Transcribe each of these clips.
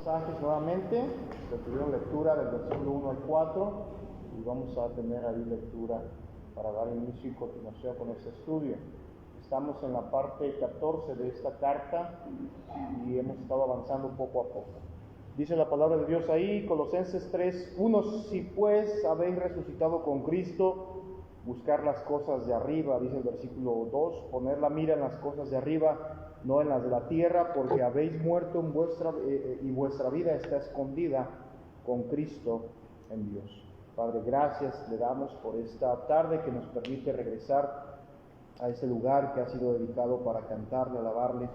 pasajes nuevamente. Recibieron lectura del versículo 1 al 4 y vamos a tener ahí lectura para dar inicio y continuación con este estudio. Estamos en la parte 14 de esta carta y hemos estado avanzando poco a poco. Dice la palabra de Dios ahí, Colosenses 3:1: si pues habéis resucitado con Cristo, buscar las cosas de arriba, dice el versículo 2, poner la mira en las cosas de arriba, no en las de la tierra, porque habéis muerto y vuestra vida está escondida con Cristo en Dios. Padre, gracias le damos por esta tarde que nos permite regresar a este lugar que ha sido dedicado para cantarle, alabarle.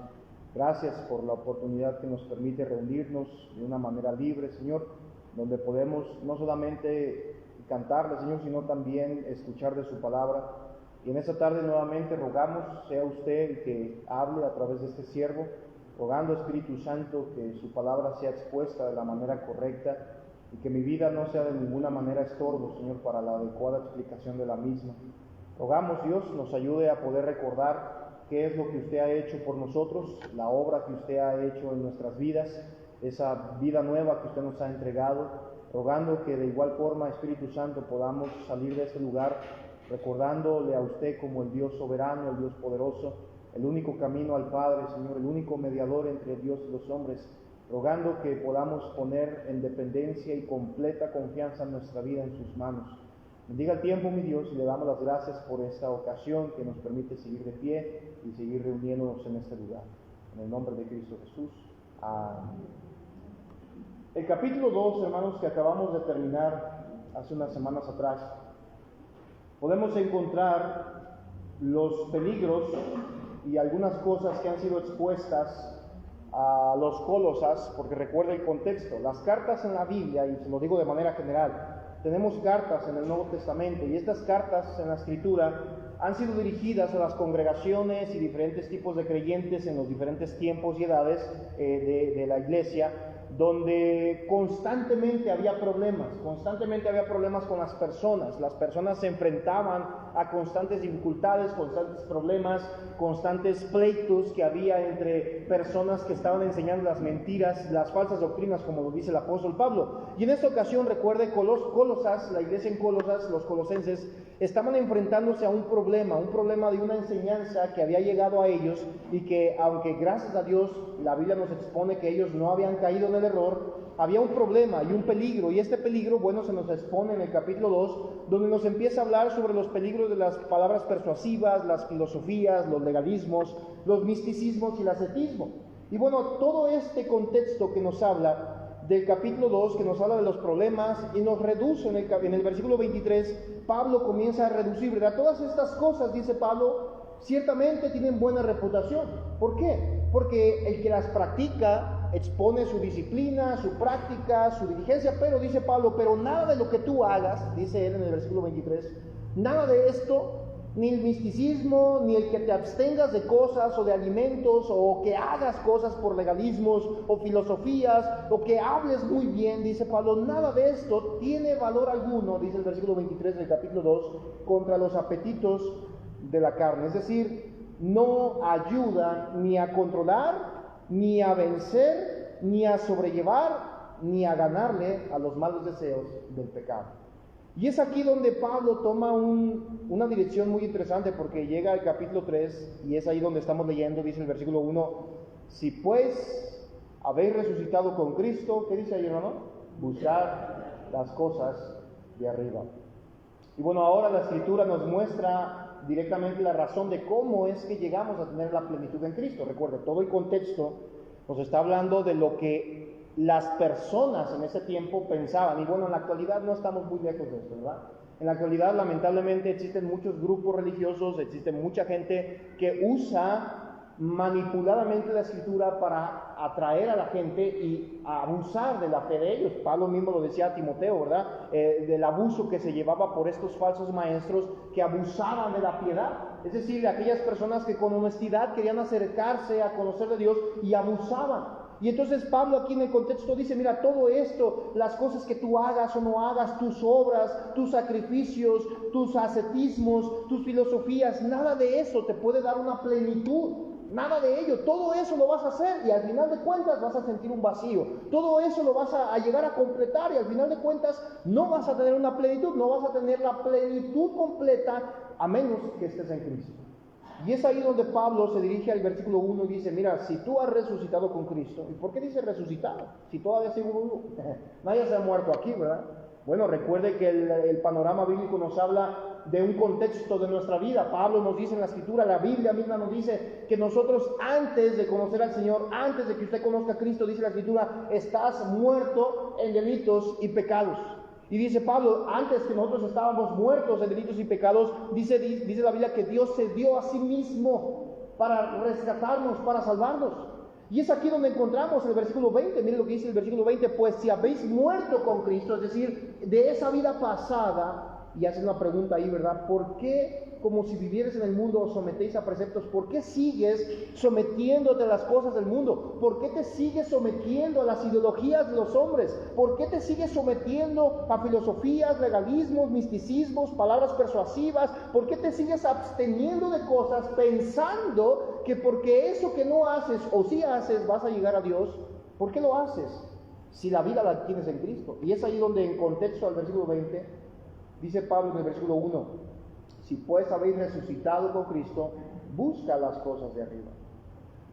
Gracias por la oportunidad que nos permite reunirnos de una manera libre, Señor, donde podemos no solamente cantarle, Señor, sino también escuchar de su palabra. Y en esta tarde nuevamente rogamos, sea usted el que hable a través de este siervo, rogando, Espíritu Santo, que su palabra sea expuesta de la manera correcta y que mi vida no sea de ninguna manera estorbo, Señor, para la adecuada explicación de la misma. Rogamos, Dios, nos ayude a poder recordar qué es lo que usted ha hecho por nosotros, la obra que usted ha hecho en nuestras vidas, esa vida nueva que usted nos ha entregado, rogando que de igual forma, Espíritu Santo, podamos salir de este lugar recordándole a usted como el Dios soberano, el Dios poderoso, el único camino al Padre, Señor, el único mediador entre Dios y los hombres, rogando que podamos poner en dependencia y completa confianza nuestra vida en sus manos. Bendiga el tiempo, mi Dios, y le damos las gracias por esta ocasión que nos permite seguir de pie y seguir reuniéndonos en este lugar. En el nombre de Cristo Jesús. Amén. El capítulo 2, hermanos, que acabamos de terminar hace unas semanas atrás, podemos encontrar los peligros y algunas cosas que han sido expuestas a los Colosas, porque recuerda el contexto. Las cartas en la Biblia, y se lo digo de manera general, tenemos cartas en el Nuevo Testamento, y estas cartas en la Escritura han sido dirigidas a las congregaciones y diferentes tipos de creyentes en los diferentes tiempos y edades de la iglesia, donde constantemente había problemas con las personas se enfrentaban a constantes dificultades, constantes problemas, constantes pleitos que había entre personas que estaban enseñando las mentiras, las falsas doctrinas, como lo dice el apóstol Pablo. Y en esta ocasión, recuerde, Colosas, la iglesia en Colosas, los colosenses, estaban enfrentándose a un problema de una enseñanza que había llegado a ellos y que, aunque gracias a Dios la Biblia nos expone que ellos no habían caído en el error, había un problema y un peligro, y este peligro, bueno, se nos expone en el capítulo 2, donde nos empieza a hablar sobre los peligros de las palabras persuasivas, las filosofías, los legalismos, los misticismos y el ascetismo. Y bueno, todo este contexto que nos habla del capítulo 2, que nos habla de los problemas y nos reduce en el versículo 23, Pablo comienza a reducir, ¿verdad? Todas estas cosas, dice Pablo, ciertamente tienen buena reputación. ¿Por qué? Porque el que las practica expone su disciplina, su práctica, su diligencia, pero dice Pablo, pero nada de lo que tú hagas, dice él en el versículo 23, nada de esto, ni el misticismo, ni el que te abstengas de cosas o de alimentos, o que hagas cosas por legalismos o filosofías, o que hables muy bien, dice Pablo, nada de esto tiene valor alguno, dice el versículo 23 del capítulo 2, contra los apetitos de la carne. Es decir, no ayudan ni a controlar, ni a vencer, ni a sobrellevar, ni a ganarle a los malos deseos del pecado. Y es aquí donde Pablo toma una dirección muy interesante, porque llega al capítulo 3, y es ahí donde estamos leyendo, dice el versículo 1, si pues habéis resucitado con Cristo, ¿qué dice ahí, hermano? Buscar las cosas de arriba. Y bueno, ahora la Escritura nos muestra directamente la razón de cómo es que llegamos a tener la plenitud en Cristo. Recuerde, todo el contexto nos está hablando de lo que las personas en ese tiempo pensaban, y bueno, en la actualidad no estamos muy lejos de esto, ¿verdad? En la actualidad, lamentablemente, existen muchos grupos religiosos, existe mucha gente que usa manipuladamente la Escritura para atraer a la gente y abusar de la fe de ellos. Pablo mismo lo decía a Timoteo, ¿verdad? Del abuso que se llevaba por estos falsos maestros que abusaban de la piedad. Es decir, de aquellas personas que con honestidad querían acercarse a conocer de Dios y abusaban. Y entonces Pablo aquí en el contexto dice, mira, todo esto, las cosas que tú hagas o no hagas, tus obras, tus sacrificios, tus ascetismos, tus filosofías, nada de eso te puede dar una plenitud. nada de ello. Todo eso lo vas a hacer y al final de cuentas vas a sentir un vacío. Todo eso lo vas a llegar a completar y al final de cuentas no vas a tener una plenitud, no vas a tener la plenitud completa a menos que estés en Cristo. Y es ahí donde Pablo se dirige al versículo 1 y dice, mira, si tú has resucitado con Cristo, ¿y por qué dice resucitado? Si todavía sigue vivo, nadie se ha muerto aquí, ¿verdad? Bueno, recuerde que el panorama bíblico nos habla de un contexto de nuestra vida. Pablo nos dice en la Escritura, la Biblia misma nos dice que nosotros antes de conocer al Señor, antes de que usted conozca a Cristo, dice la Escritura, estás muerto en delitos y pecados. Y dice Pablo, antes que nosotros estábamos muertos en delitos y pecados, dice la Biblia que Dios se dio a sí mismo para rescatarnos, para salvarnos. Y es aquí donde encontramos el versículo 20, miren lo que dice el versículo 20, pues si habéis muerto con Cristo, es decir, de esa vida pasada, y hace una pregunta ahí, ¿verdad? ¿Por qué, como si vivieras en el mundo, os sometéis a preceptos? ¿Por qué sigues sometiéndote a las cosas del mundo? ¿Por qué te sigues sometiendo a las ideologías de los hombres? ¿Por qué te sigues sometiendo a filosofías, legalismos, misticismos, palabras persuasivas? ¿Por qué te sigues absteniendo de cosas pensando que porque eso que no haces o sí haces vas a llegar a Dios? ¿Por qué lo haces si la vida la tienes en Cristo? Y es ahí donde en contexto al versículo 20 dice Pablo en el versículo 1, si pues habéis resucitado con Cristo, busca las cosas de arriba.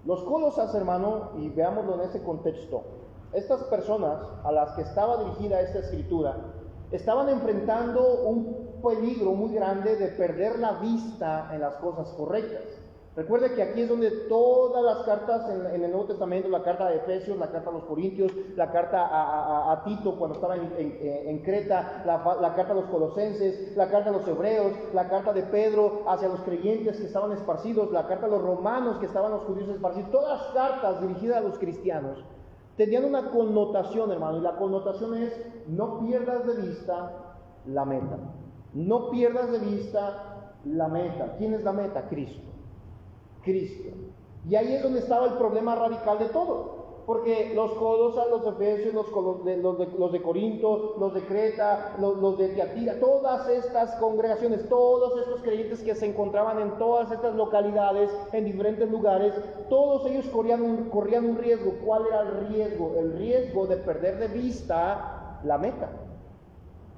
Los Colosas, hermano, y veámoslo en ese contexto, estas personas a las que estaba dirigida esta escritura, estaban enfrentando un peligro muy grande de perder la vista en las cosas correctas. Recuerde que aquí es donde todas las cartas en el Nuevo Testamento, la carta de Efesios, la carta a los Corintios, la carta a Tito cuando estaba en Creta, la carta a los Colosenses, la carta a los Hebreos, la carta de Pedro hacia los creyentes que estaban esparcidos, la carta a los romanos que estaban los judíos esparcidos, todas las cartas dirigidas a los cristianos tenían una connotación, hermano, y la connotación es no pierdas de vista la meta. No pierdas de vista la meta. ¿Quién es la meta? Cristo. Y ahí es donde estaba el problema radical de todo, porque los Colosas, los Efesios, los de Corinto, los de Creta, los de Tiatira, todas estas congregaciones, todos estos creyentes que se encontraban en todas estas localidades, en diferentes lugares, todos ellos corrían un riesgo. ¿Cuál era el riesgo? El riesgo de perder de vista la meta.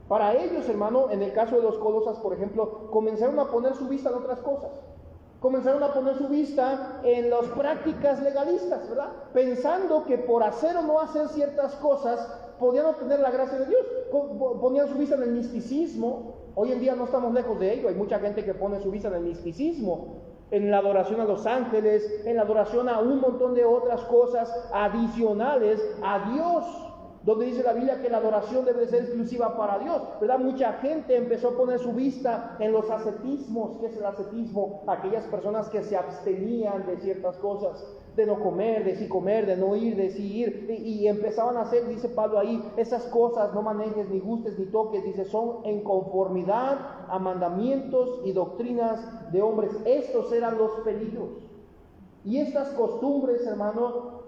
Para ellos, hermano, en el caso de los Colosas, por ejemplo, comenzaron a poner su vista en otras cosas. Comenzaron a poner su vista en las prácticas legalistas, ¿verdad? Pensando que por hacer o no hacer ciertas cosas podían obtener la gracia de Dios. Ponían su vista en el misticismo. Hoy en día no estamos lejos de ello. Hay mucha gente que pone su vista en el misticismo, en la adoración a los ángeles, en la adoración a un montón de otras cosas adicionales a Dios, donde dice la Biblia que la adoración debe ser exclusiva para Dios, ¿verdad? Mucha gente empezó a poner su vista en los ascetismos. ¿Qué es el ascetismo? Aquellas personas que se abstenían de ciertas cosas, de no comer, de sí comer, de no ir, de sí ir, y empezaban a hacer, dice Pablo ahí, esas cosas, no manejes, ni gustes, ni toques, dice, son en conformidad a mandamientos y doctrinas de hombres. Estos eran los peligros. Y estas costumbres, hermano,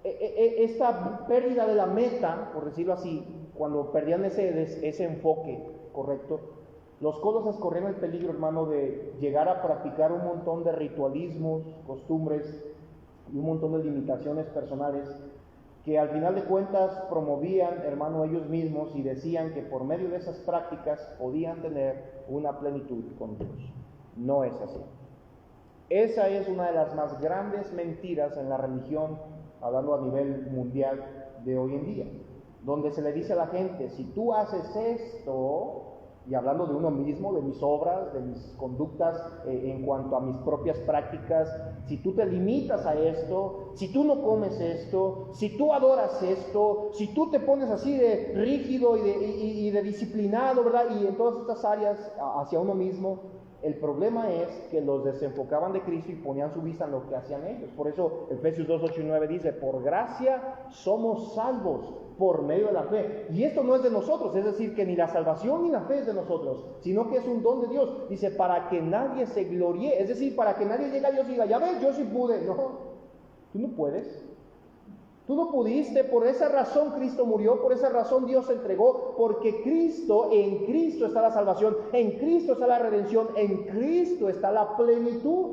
esta pérdida de la meta, por decirlo así, cuando perdían ese enfoque correcto, los Colosas corrían el peligro, hermano, de llegar a practicar un montón de ritualismos, costumbres y un montón de limitaciones personales que al final de cuentas promovían, hermano, ellos mismos y decían que por medio de esas prácticas podían tener una plenitud con Dios. No es así. Esa es una de las más grandes mentiras en la religión, hablando a nivel mundial de hoy en día, donde se le dice a la gente, si tú haces esto, y hablando de uno mismo, de mis obras, de mis conductas en cuanto a mis propias prácticas, si tú te limitas a esto, si tú no comes esto, si tú adoras esto, si tú te pones así de rígido y de disciplinado, ¿verdad? Y en todas estas áreas hacia uno mismo, el problema es que los desenfocaban de Cristo y ponían su vista en lo que hacían ellos. Por eso Efesios 2, 8 y 9 dice, por gracia somos salvos por medio de la fe. Y esto no es de nosotros, es decir, que ni la salvación ni la fe es de nosotros, sino que es un don de Dios. Dice, para que nadie se gloríe, es decir, para que nadie llegue a Dios y diga, ya ves, yo sí pude. No, tú no puedes. Tú no pudiste, por esa razón Cristo murió, por esa razón Dios se entregó, porque en Cristo está la salvación, en Cristo está la redención, en Cristo está la plenitud.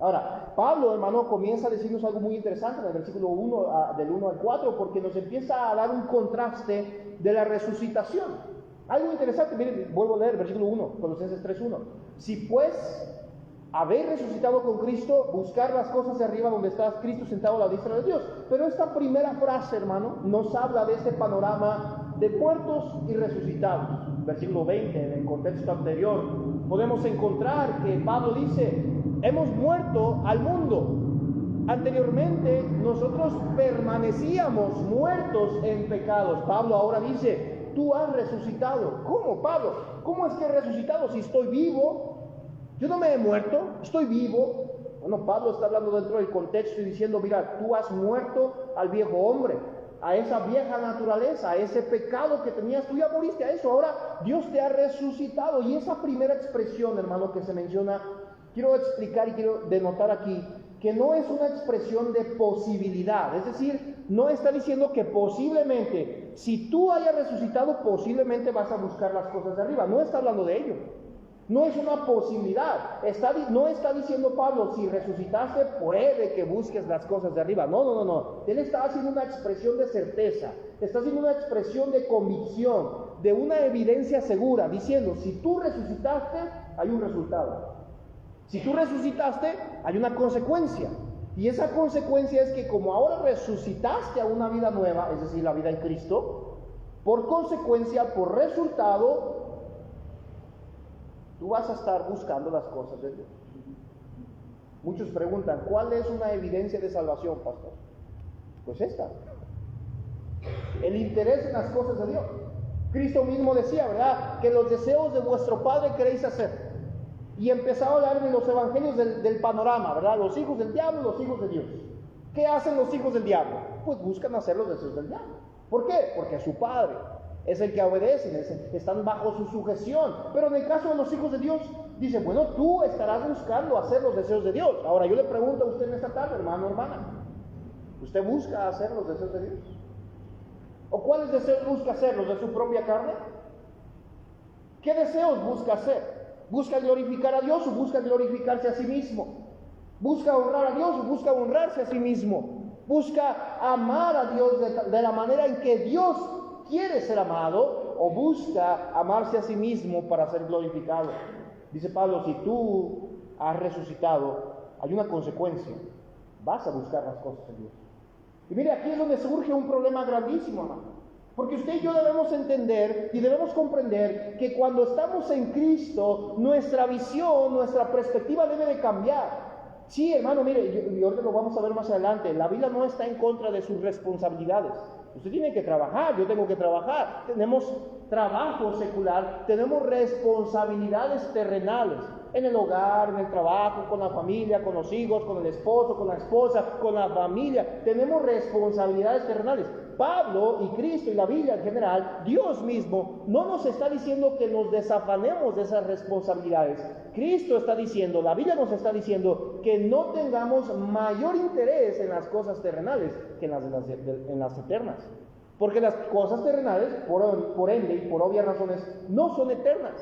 Ahora, Pablo, hermano, comienza a decirnos algo muy interesante en el versículo 1, del 1 al 4, porque nos empieza a dar un contraste de la resucitación. Algo interesante, miren, vuelvo a leer, versículo 1, Colosenses 3:1. Si pues habéis resucitado con Cristo, buscar las cosas de arriba donde está Cristo sentado a la diestra de Dios. Pero esta primera frase, hermano, nos habla de este panorama de muertos y resucitados. Versículo 20, en el contexto anterior, podemos encontrar que Pablo dice, hemos muerto al mundo. Anteriormente nosotros permanecíamos muertos en pecados. Pablo ahora dice, tú has resucitado. ¿Cómo, Pablo? ¿Cómo es que he resucitado si estoy vivo? Yo no me he muerto, estoy vivo. Bueno, Pablo está hablando dentro del contexto y diciendo, mira, tú has muerto al viejo hombre, a esa vieja naturaleza, a ese pecado que tenías, tú ya moriste a eso, ahora Dios te ha resucitado. Y esa primera expresión, hermano, que se menciona, quiero explicar y quiero denotar aquí, que no es una expresión de posibilidad, es decir, no está diciendo que posiblemente, si tú hayas resucitado, posiblemente vas a buscar las cosas de arriba, no está hablando de ello. No es una posibilidad. No está diciendo Pablo, si resucitaste, puede que busques las cosas de arriba. No. Él está haciendo una expresión de certeza, está haciendo una expresión de convicción, de una evidencia segura, diciendo, si tú resucitaste, hay un resultado. Si tú resucitaste, hay una consecuencia. Y esa consecuencia es que como ahora resucitaste a una vida nueva, es decir, la vida en Cristo, por consecuencia, por resultado, tú vas a estar buscando las cosas de Dios. Muchos preguntan, ¿cuál es una evidencia de salvación, pastor? Pues esta. El interés en las cosas de Dios. Cristo mismo decía, ¿verdad? Que los deseos de vuestro Padre queréis hacer. Y empezaba a hablar en los evangelios del panorama, ¿verdad? Los hijos del diablo y los hijos de Dios. ¿Qué hacen los hijos del diablo? Pues buscan hacer los deseos del diablo. ¿Por qué? Porque su padre es el que obedecen, están bajo su sujeción. Pero en el caso de los hijos de Dios, dice, bueno, tú estarás buscando hacer los deseos de Dios. Ahora, yo le pregunto a usted en esta tarde, hermano, hermana, ¿usted busca hacer los deseos de Dios? ¿O cuáles deseos busca hacer? ¿Los de su propia carne? ¿Qué deseos busca hacer? ¿Busca glorificar a Dios o busca glorificarse a sí mismo? ¿Busca honrar a Dios o busca honrarse a sí mismo? ¿Busca amar a Dios de la manera en que Dios quiere ser amado o busca amarse a sí mismo para ser glorificado? Dice Pablo, si tú has resucitado, hay una consecuencia. Vas a buscar las cosas de Dios. Y mire, aquí es donde surge un problema grandísimo, hermano. Porque usted y yo debemos entender y debemos comprender que cuando estamos en Cristo, nuestra visión, nuestra perspectiva debe de cambiar. Sí, hermano, mire, y ahorita lo vamos a ver más adelante, la Biblia no está en contra de sus responsabilidades. Usted tiene que trabajar, yo tengo que trabajar, tenemos trabajo secular, tenemos responsabilidades terrenales, en el hogar, en el trabajo, con la familia, con los hijos, con el esposo, con la esposa, con la familia, tenemos responsabilidades terrenales. Pablo y Cristo y la Biblia en general, Dios mismo, no nos está diciendo que nos desafanemos de esas responsabilidades. Cristo está diciendo, la Biblia nos está diciendo que no tengamos mayor interés en las cosas terrenales que en las eternas. Porque las cosas terrenales, por ende y por obvias razones, no son eternas.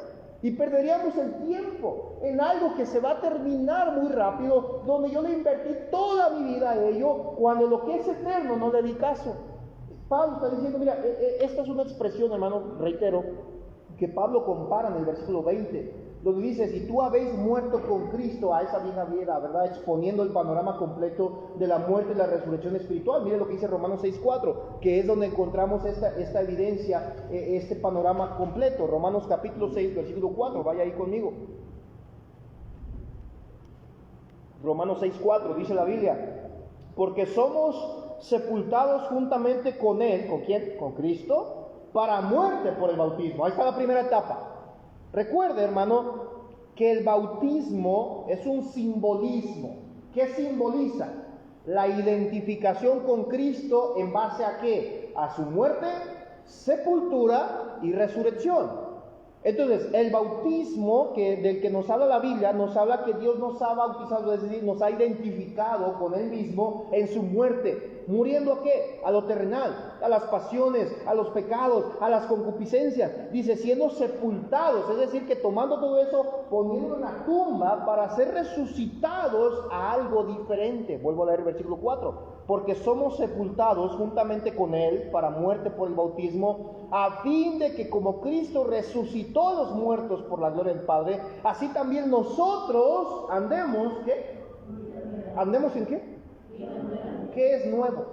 Y perderíamos el tiempo en algo que se va a terminar muy rápido, donde yo le invertí toda mi vida a ello, cuando lo que es eterno no le di caso. Pablo está diciendo, mira, esta es una expresión, hermano, reitero, que Pablo compara en el versículo 20, donde dice, si tú habéis muerto con Cristo a esa vieja vida, ¿verdad? Exponiendo el panorama completo de la muerte y la resurrección espiritual. Mire lo que dice Romanos 6:4, que es donde encontramos esta evidencia, este panorama completo. Romanos capítulo 6, versículo 4, vaya ahí conmigo. Romanos 6:4, dice la Biblia, porque somos sepultados juntamente con Él, ¿con quién? Con Cristo, para muerte por el bautismo. Ahí está la primera etapa. Recuerde, hermano, que el bautismo es un simbolismo. ¿Qué simboliza? La identificación con Cristo en base a ¿qué? A su muerte, sepultura y resurrección. Entonces, el bautismo del que nos habla la Biblia, nos habla que Dios nos ha bautizado, es decir, nos ha identificado con Él mismo en su muerte. ¿Muriendo a qué? A lo terrenal, a las pasiones, a los pecados, a las concupiscencias. Dice, siendo sepultados, es decir, que tomando todo eso, poniéndolo en la tumba para ser resucitados a algo diferente. Vuelvo a leer el versículo 4. Porque somos sepultados juntamente con Él para muerte por el bautismo, a fin de que como Cristo resucitó a los muertos por la gloria del Padre, así también nosotros andemos, ¿qué? ¿Andemos en qué? ¿Qué es nuevo?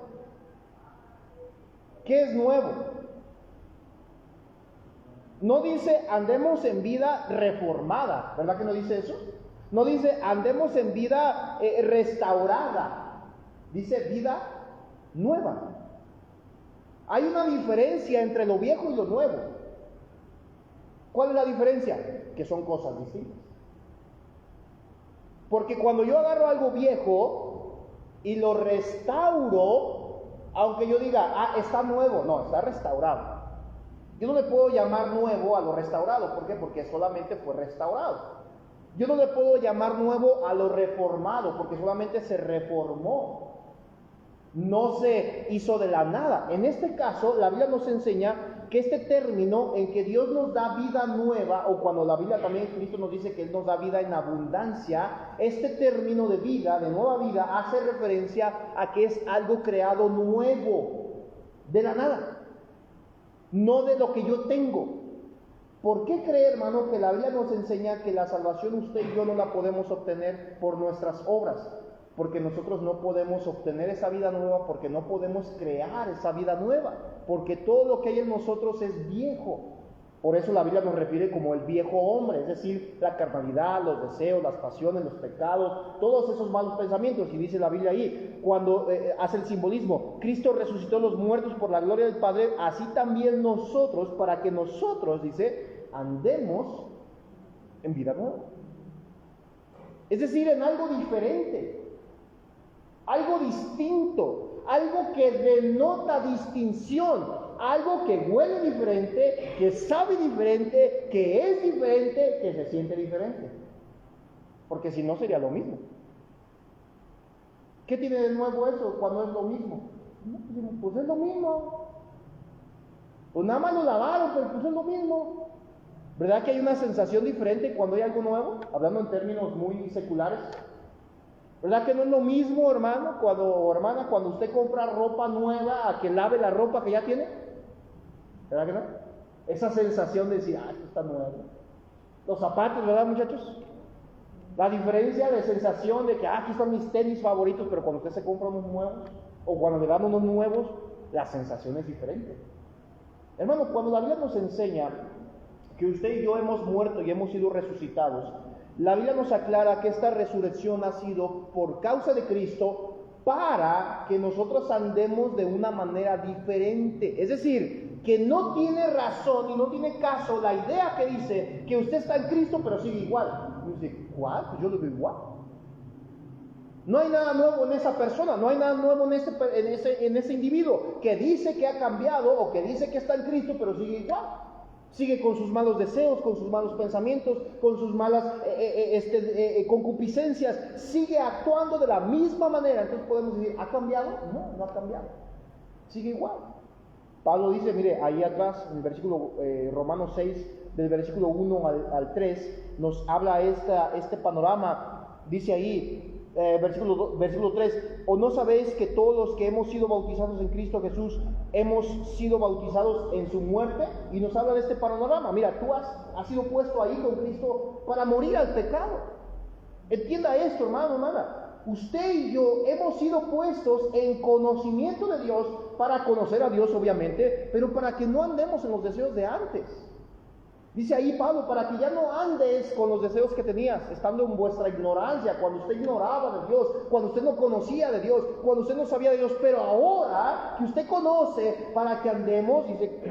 ¿Qué es nuevo? No dice andemos en vida reformada, ¿verdad que no dice eso? No dice andemos en vida restaurada. Dice vida nueva. Hay una diferencia entre lo viejo y lo nuevo. ¿Cuál es la diferencia? Que son cosas distintas. Porque cuando yo agarro algo viejo y lo restauro, aunque yo diga, está nuevo, no, está restaurado. Yo no le puedo llamar nuevo a lo restaurado. ¿Por qué? Porque solamente fue restaurado. Yo no le puedo llamar nuevo a lo reformado, porque solamente se reformó. No se hizo de la nada. En este caso, la Biblia nos enseña que este término en que Dios nos da vida nueva, o cuando la Biblia también Cristo nos dice que Él nos da vida en abundancia, este término de vida, de nueva vida, hace referencia a que es algo creado nuevo, de la nada, no de lo que yo tengo. ¿Por qué cree, hermano, que la Biblia nos enseña que la salvación usted y yo no la podemos obtener por nuestras obras? Porque nosotros no podemos obtener esa vida nueva, porque no podemos crear esa vida nueva, porque todo lo que hay en nosotros es viejo. Por eso la Biblia nos refiere como el viejo hombre, es decir, la carnalidad, los deseos, las pasiones, los pecados, todos esos malos pensamientos. Y dice la Biblia ahí, cuando hace el simbolismo, Cristo resucitó a los muertos por la gloria del Padre, así también nosotros, para que nosotros, dice, andemos en vida nueva. Es decir, en algo diferente. Algo distinto, algo que denota distinción, algo que huele diferente, que sabe diferente, que es diferente, que se siente diferente. Porque si no sería lo mismo. ¿Qué tiene de nuevo eso cuando es lo mismo? Pues es lo mismo. Pues nada más lo lavaron, pero pues es lo mismo. ¿Verdad que hay una sensación diferente cuando hay algo nuevo? Hablando en términos muy seculares. ¿Verdad que no es lo mismo, hermano, hermana, cuando usted compra ropa nueva a que lave la ropa que ya tiene? ¿Verdad que no? Esa sensación de decir, esto está nuevo. Los zapatos, ¿verdad, muchachos? La diferencia de sensación de que, aquí están mis tenis favoritos, pero cuando usted se compra unos nuevos, o cuando le dan unos nuevos, la sensación es diferente. Hermano, cuando la Biblia nos enseña que usted y yo hemos muerto y hemos sido resucitados, la Biblia nos aclara que esta resurrección ha sido por causa de Cristo para que nosotros andemos de una manera diferente. Es decir, que no tiene razón y no tiene caso la idea que dice que usted está en Cristo pero sigue igual. Y dice, ¿cuál? Pues yo lo veo igual. No hay nada nuevo en esa persona, no hay nada nuevo en ese individuo que dice que ha cambiado o que dice que está en Cristo pero sigue igual. Sigue con sus malos deseos, con sus malos pensamientos, con sus malas concupiscencias. Sigue actuando de la misma manera. Entonces podemos decir, ¿ha cambiado? No, no ha cambiado. Sigue igual. Pablo dice, mire, ahí atrás, en el versículo Romanos 6, del versículo 1 al 3, nos habla este panorama. Dice ahí, versículo 3, ¿o no sabéis que todos los que hemos sido bautizados en Cristo Jesús hemos sido bautizados en su muerte? Y nos habla de este panorama. Mira, tú has sido puesto ahí con Cristo para morir al pecado. Entienda esto, hermano, hermana. Usted y yo hemos sido puestos en conocimiento de Dios para conocer a Dios, obviamente, pero para que no andemos en los deseos de antes. Dice ahí Pablo, para que ya no andes con los deseos que tenías, estando en vuestra ignorancia, cuando usted ignoraba de Dios, cuando usted no conocía de Dios, cuando usted no sabía de Dios, pero ahora que usted conoce, para que andemos,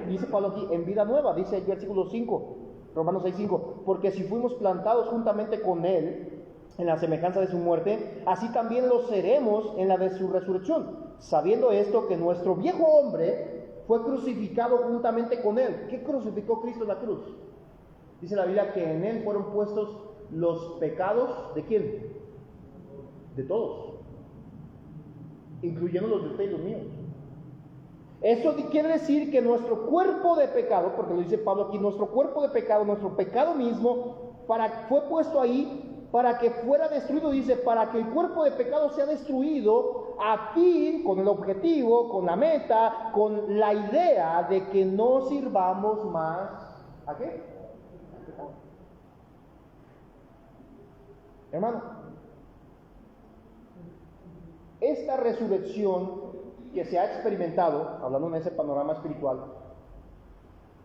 dice Pablo aquí, en vida nueva, dice el versículo 5, Romanos 6:5, porque si fuimos plantados juntamente con Él, en la semejanza de su muerte, así también lo seremos en la de su resurrección, sabiendo esto, que nuestro viejo hombre fue crucificado juntamente con Él. ¿Qué crucificó Cristo en la cruz? Dice la Biblia que en Él fueron puestos los pecados, ¿de quién? De todos, incluyendo los de usted y los míos. Eso quiere decir que nuestro cuerpo de pecado, porque lo dice Pablo aquí, nuestro cuerpo de pecado, nuestro pecado mismo, fue puesto ahí para que fuera destruido, dice, para que el cuerpo de pecado sea destruido a fin, con el objetivo, con la meta, con la idea de que no sirvamos más, ¿a qué? Hermano, esta resurrección que se ha experimentado, hablando en ese panorama espiritual,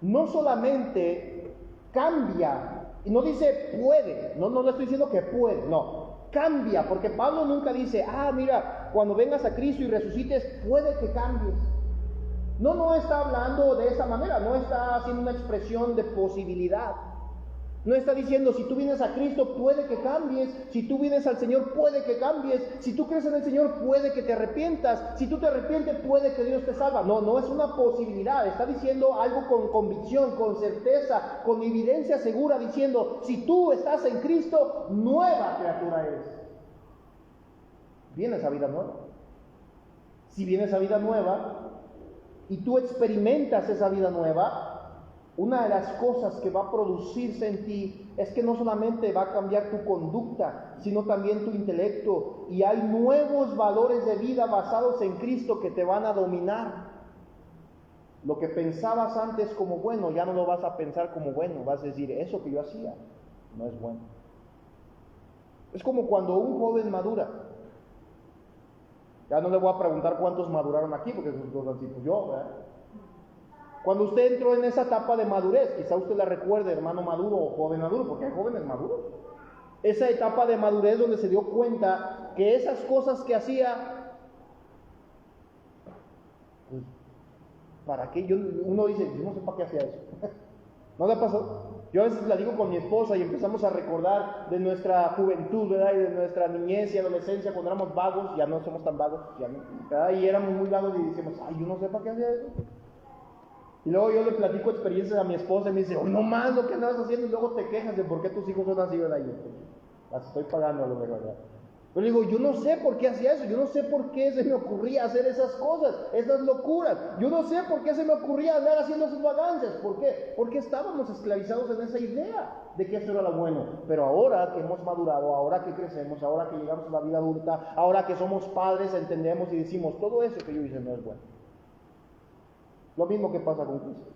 no solamente cambia, y no dice puede, no le estoy diciendo que puede, no, cambia, porque Pablo nunca dice, mira, cuando vengas a Cristo y resucites, puede que cambies. No está hablando de esa manera, no está haciendo una expresión de posibilidad. No está diciendo, si tú vienes a Cristo, puede que cambies. Si tú vienes al Señor, puede que cambies. Si tú crees en el Señor, puede que te arrepientas. Si tú te arrepientes, puede que Dios te salva. No es una posibilidad. Está diciendo algo con convicción, con certeza, con evidencia segura, diciendo, si tú estás en Cristo, nueva criatura eres. Vienes a vida nueva. Si vienes a vida nueva y tú experimentas esa vida nueva, una de las cosas que va a producirse en ti es que no solamente va a cambiar tu conducta, sino también tu intelecto. Y hay nuevos valores de vida basados en Cristo que te van a dominar. Lo que pensabas antes como bueno, ya no lo vas a pensar como bueno. Vas a decir, eso que yo hacía no es bueno. Es como cuando un joven madura. Ya no le voy a preguntar cuántos maduraron aquí, porque son así, pues yo, ¿verdad? Cuando usted entró en esa etapa de madurez, quizá usted la recuerde, hermano maduro o joven maduro, porque hay jóvenes maduros. Esa etapa de madurez donde se dio cuenta que esas cosas que hacía, pues, ¿para qué? Uno dice, yo no sé para qué hacía eso. ¿No le pasó? Yo a veces la digo con mi esposa y empezamos a recordar de nuestra juventud, ¿verdad? Y de nuestra niñez y adolescencia, cuando éramos vagos, ya no somos tan vagos, ya no, ¿verdad? Y éramos muy vagos y decíamos, yo no sé para qué hacía eso. Y luego yo le platico experiencias a mi esposa y me dice, no más lo que andabas haciendo, y luego te quejas de por qué tus hijos son así, ¿verdad? Y yo, las estoy pagando a lo mejor, ¿verdad? Pero digo, yo no sé por qué hacía eso, yo no sé por qué se me ocurría hacer esas cosas, esas locuras, yo no sé por qué se me ocurría andar haciendo esas vagancias. ¿Por qué? Porque estábamos esclavizados en esa idea de que eso era lo bueno. Pero ahora que hemos madurado, ahora que crecemos, ahora que llegamos a la vida adulta, ahora que somos padres, entendemos y decimos, todo eso que yo hice no es bueno. Lo mismo que pasa con Cristo.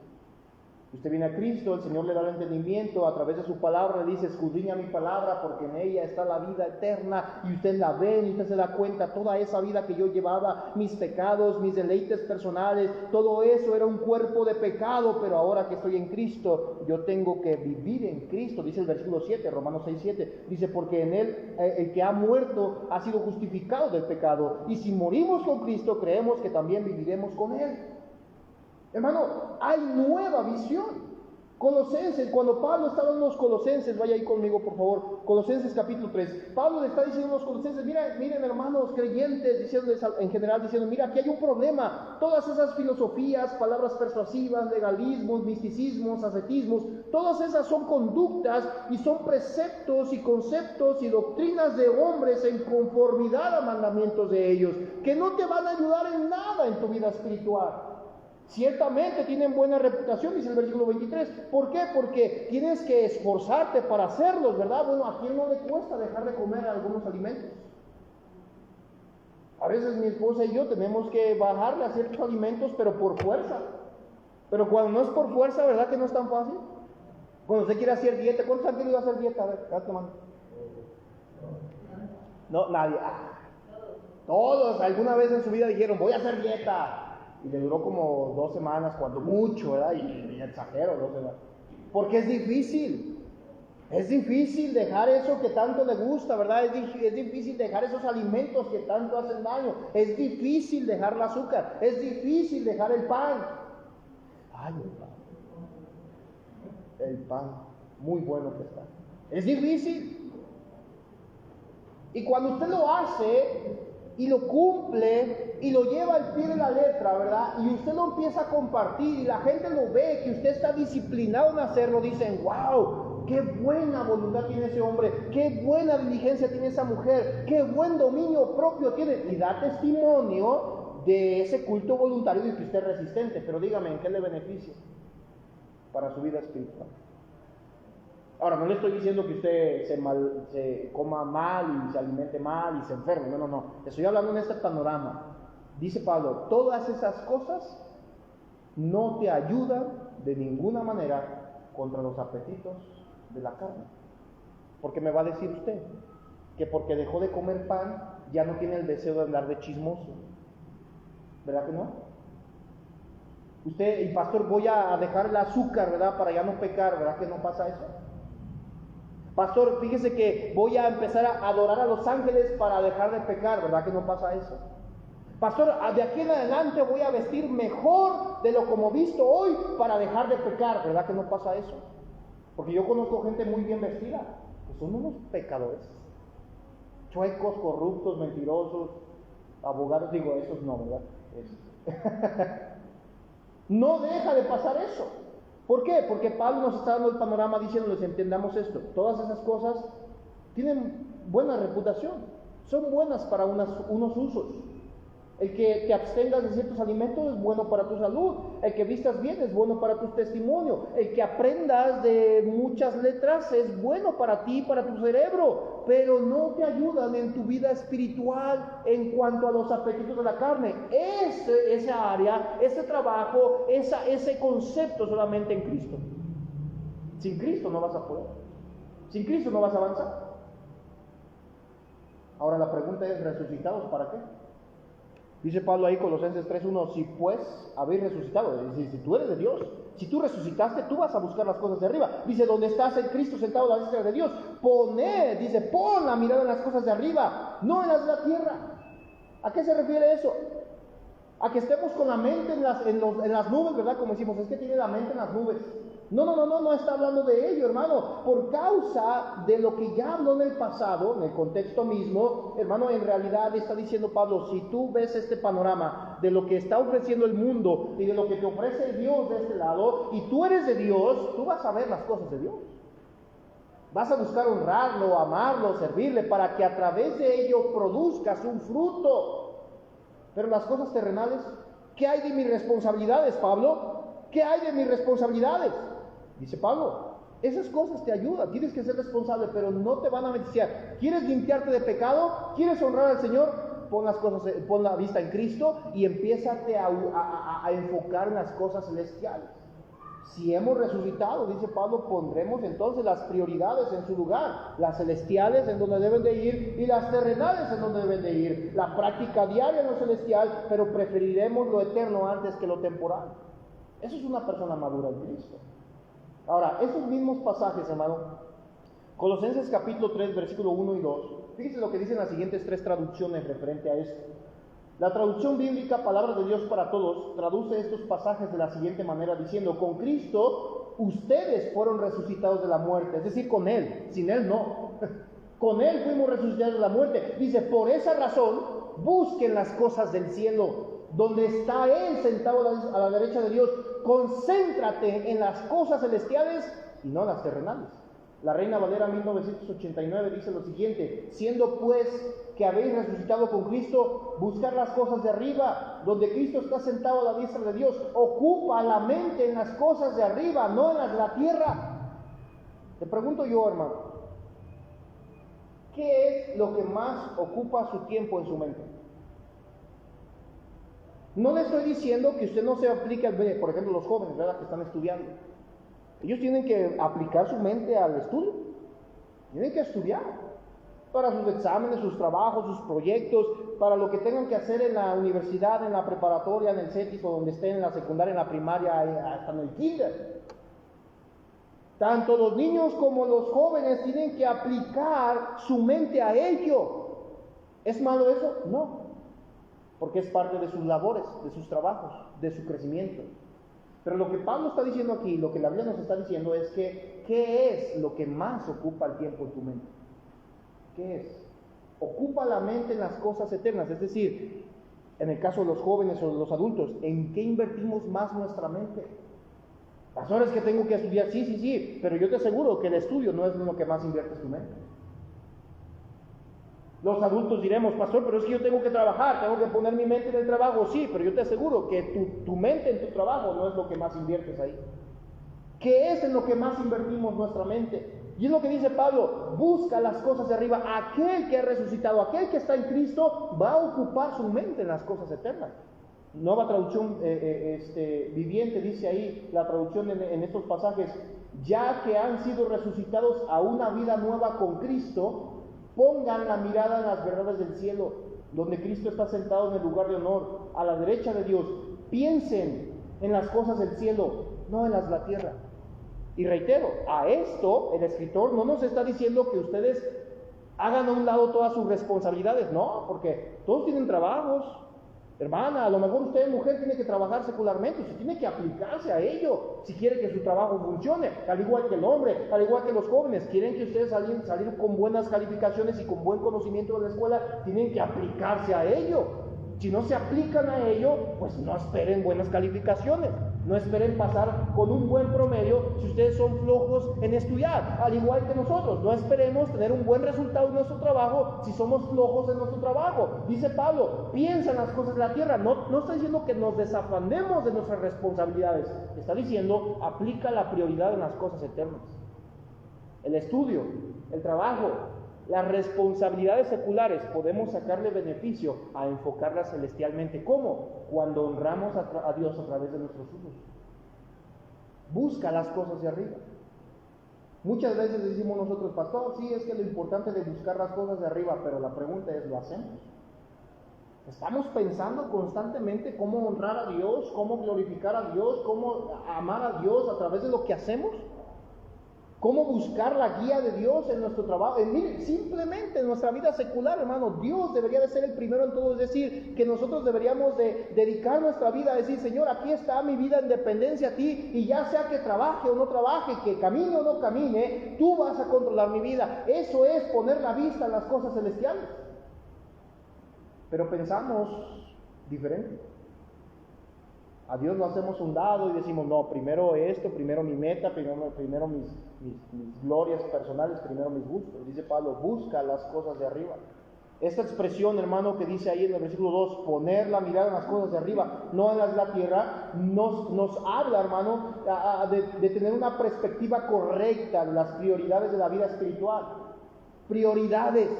Usted viene a Cristo, el Señor le da el entendimiento, a través de su palabra le dice, escudriña mi palabra porque en ella está la vida eterna, y usted la ve y usted se da cuenta, toda esa vida que yo llevaba, mis pecados, mis deleites personales, todo eso era un cuerpo de pecado, pero ahora que estoy en Cristo, yo tengo que vivir en Cristo, dice el versículo 7, Romanos 6:7, dice, porque en Él, el que ha muerto ha sido justificado del pecado, y si morimos con Cristo, creemos que también viviremos con Él. Hermano, hay nueva visión. Colosenses, cuando Pablo está hablando de los Colosenses, vaya ahí conmigo por favor, Colosenses capítulo 3, Pablo le está diciendo a los Colosenses, miren hermanos creyentes, diciéndoles en general, diciendo, mira, aquí hay un problema, todas esas filosofías, palabras persuasivas, legalismos, misticismos, ascetismos, todas esas son conductas y son preceptos y conceptos y doctrinas de hombres en conformidad a mandamientos de ellos, que no te van a ayudar en nada en tu vida espiritual. Ciertamente tienen buena reputación, dice el versículo 23. ¿Por qué? Porque tienes que esforzarte para hacerlos, ¿verdad? Bueno, ¿a quién no le cuesta dejar de comer algunos alimentos? A veces mi esposa y yo tenemos que bajarle a ciertos alimentos, pero por fuerza. Pero cuando no es por fuerza, ¿verdad que no es tan fácil? Cuando usted quiere hacer dieta, ¿cuántos han querido hacer dieta? A ver, date mano. No, nadie. Todos alguna vez en su vida dijeron, voy a hacer dieta. Y le duró como 2 semanas, cuando mucho, ¿verdad? Y exagero, 2 semanas. Porque es difícil. Es difícil dejar eso que tanto le gusta, ¿verdad? Es difícil dejar esos alimentos que tanto hacen daño. Es difícil dejar el azúcar. Es difícil dejar el pan. Ay, el pan. El pan, muy bueno que está. Es difícil. Y cuando usted lo hace, y lo cumple y lo lleva al pie de la letra, ¿verdad? Y usted lo empieza a compartir y la gente lo ve, que usted está disciplinado en hacerlo, dicen, wow, qué buena voluntad tiene ese hombre, qué buena diligencia tiene esa mujer, qué buen dominio propio tiene, y da testimonio de ese culto voluntario de que usted es resistente. Pero dígame, ¿en qué le beneficia para su vida espiritual? Ahora, no le estoy diciendo que usted se coma mal y se alimente mal y se enferme, no. Estoy hablando en este panorama. Dice Pablo, todas esas cosas no te ayudan de ninguna manera contra los apetitos de la carne. Porque me va a decir usted que porque dejó de comer pan, ya no tiene el deseo de andar de chismoso. ¿Verdad que no? Usted, y pastor, voy a dejar el azúcar, ¿verdad? Para ya no pecar, ¿verdad que no pasa eso? Pastor, fíjese que voy a empezar a adorar a los ángeles para dejar de pecar, ¿verdad que no pasa eso? Pastor, de aquí en adelante voy a vestir mejor de lo como visto hoy para dejar de pecar, ¿verdad que no pasa eso? Porque yo conozco gente muy bien vestida, que son unos pecadores, chuecos, corruptos, mentirosos, abogados, digo, esos no, ¿verdad? No deja de pasar eso. ¿Por qué? Porque Pablo nos está dando el panorama diciéndoles, entendamos esto, todas esas cosas tienen buena reputación, son buenas para unos usos. El que te abstengas de ciertos alimentos es bueno para tu salud, el que vistas bien es bueno para tu testimonio, el que aprendas de muchas letras es bueno para ti, para tu cerebro, pero no te ayudan en tu vida espiritual en cuanto a los apetitos de la carne. Esa área, ese trabajo, ese concepto solamente en Cristo. Sin Cristo no vas a poder, sin Cristo no vas a avanzar. Ahora la pregunta es, ¿resucitados para qué? Dice Pablo ahí, Colosenses 3:1, si pues habéis resucitado, es decir, si tú eres de Dios, si tú resucitaste, tú vas a buscar las cosas de arriba. Dice, donde estás en Cristo sentado a la diestra de Dios, pon la mirada en las cosas de arriba, no en las de la tierra. ¿A qué se refiere eso? A que estemos con la mente en las nubes, ¿verdad? Como decimos, es que tiene la mente en las nubes. No está hablando de ello, hermano. Por causa de lo que ya habló en el pasado, en el contexto mismo, hermano, en realidad está diciendo Pablo, si tú ves este panorama de lo que está ofreciendo el mundo y de lo que te ofrece Dios de este lado, y tú eres de Dios, tú vas a ver las cosas de Dios. Vas a buscar honrarlo, amarlo, servirle, para que a través de ello produzcas un fruto. Pero las cosas terrenales, ¿qué hay de mis responsabilidades, Pablo? ¿Qué hay de mis responsabilidades? Dice Pablo, esas cosas te ayudan, tienes que ser responsable, pero no te van a beneficiar. ¿Quieres limpiarte de pecado? ¿Quieres honrar al Señor? Pon la vista en Cristo y empiézate a enfocar en las cosas celestiales. Si hemos resucitado, dice Pablo, pondremos entonces las prioridades en su lugar, las celestiales en donde deben de ir y las terrenales en donde deben de ir. La práctica diaria en lo celestial, pero preferiremos lo eterno antes que lo temporal. Eso es una persona madura en Cristo. Ahora, esos mismos pasajes, hermano, Colosenses capítulo 3, versículo 1 y 2, fíjense lo que dicen las siguientes tres traducciones referente a esto. La traducción bíblica, Palabra de Dios para Todos, traduce estos pasajes de la siguiente manera, diciendo, con Cristo ustedes fueron resucitados de la muerte, es decir, con Él, sin Él no. Con Él fuimos resucitados de la muerte. Dice, por esa razón, busquen las cosas del cielo, donde está Él sentado a la derecha de Dios. Concéntrate en las cosas celestiales y no en las terrenales. La Reina Valera 1989 dice lo siguiente, siendo pues que habéis resucitado con Cristo, buscar las cosas de arriba, donde Cristo está sentado a la diestra de Dios. Ocupa la mente en las cosas de arriba, no en las de la tierra. Te pregunto yo, hermano, ¿qué es lo que más ocupa su tiempo en su mente? No le estoy diciendo que usted no se aplique, por ejemplo, los jóvenes, ¿verdad?, que están estudiando. Ellos tienen que aplicar su mente al estudio. Tienen que estudiar para sus exámenes, sus trabajos, sus proyectos, para lo que tengan que hacer en la universidad, en la preparatoria, en el CETIS o donde estén, en la secundaria, en la primaria, hasta en el kinder. Tanto los niños como los jóvenes tienen que aplicar su mente a ello. ¿Es malo eso? No. Porque es parte de sus labores, de sus trabajos, de su crecimiento. Pero lo que Pablo está diciendo aquí, lo que la Biblia nos está diciendo es que, ¿qué es lo que más ocupa el tiempo en tu mente? ¿Qué es? Ocupa la mente en las cosas eternas, es decir, en el caso de los jóvenes o de los adultos, ¿en qué invertimos más nuestra mente? Pastor, es que tengo que estudiar, sí, pero yo te aseguro que el estudio no es lo que más inviertes tu mente. Los adultos diremos, pastor, pero es que yo tengo que trabajar, tengo que poner mi mente en el trabajo, sí, pero yo te aseguro que tu mente en tu trabajo no es lo que más inviertes ahí. ¿Qué es en lo que más invertimos nuestra mente? Y es lo que dice Pablo, busca las cosas de arriba. Aquel que ha resucitado, aquel que está en Cristo, va a ocupar su mente en las cosas eternas. Nueva traducción viviente dice ahí, la traducción en estos pasajes, ya que han sido resucitados a una vida nueva con Cristo, pongan la mirada en las verdades del cielo, donde Cristo está sentado en el lugar de honor, a la derecha de Dios. Piensen en las cosas del cielo, no en las de la tierra. Y reitero, a esto el escritor no nos está diciendo que ustedes hagan a un lado todas sus responsabilidades, no, porque todos tienen trabajos. Hermana, a lo mejor usted, mujer, tiene que trabajar secularmente, usted tiene que aplicarse a ello si quiere que su trabajo funcione, al igual que el hombre, al igual que los jóvenes. Quieren que ustedes salir con buenas calificaciones y con buen conocimiento de la escuela, tienen que aplicarse a ello. Si no se aplican a ello, pues no esperen buenas calificaciones, no esperen pasar con un buen promedio si ustedes son flojos en estudiar, al igual que nosotros. No esperemos tener un buen resultado en nuestro trabajo si somos flojos en nuestro trabajo. Dice Pablo, piensa en las cosas de la tierra. No está diciendo que nos desafanemos de nuestras responsabilidades, está diciendo, aplica la prioridad en las cosas eternas. El estudio, el trabajo, las responsabilidades seculares podemos sacarle beneficio a enfocarlas celestialmente. ¿Cómo? Cuando honramos a Dios a través de nuestros hijos. Busca las cosas de arriba. Muchas veces decimos nosotros, pastor, sí, es que lo importante es buscar las cosas de arriba, pero la pregunta es, ¿lo hacemos? ¿Estamos pensando constantemente cómo honrar a Dios, cómo glorificar a Dios, cómo amar a Dios a través de lo que hacemos? ¿Cómo buscar la guía de Dios en nuestro trabajo? Mire, simplemente en nuestra vida secular, hermano, Dios debería de ser el primero en todo. Es decir, que nosotros deberíamos de dedicar nuestra vida a decir, Señor, aquí está mi vida en dependencia a ti, y ya sea que trabaje o no trabaje, que camine o no camine, tú vas a controlar mi vida. Eso es poner la vista en las cosas celestiales. Pero pensamos diferente. A Dios lo hacemos a un lado y decimos, no, primero esto, primero mi meta, primero mis glorias personales, primero mis gustos. Dice Pablo, busca las cosas de arriba. Esta expresión, hermano, que dice ahí en el versículo 2, poner la mirada en las cosas de arriba, no en las de la tierra, nos habla, hermano, de tener una perspectiva correcta de las prioridades de la vida espiritual. Prioridades.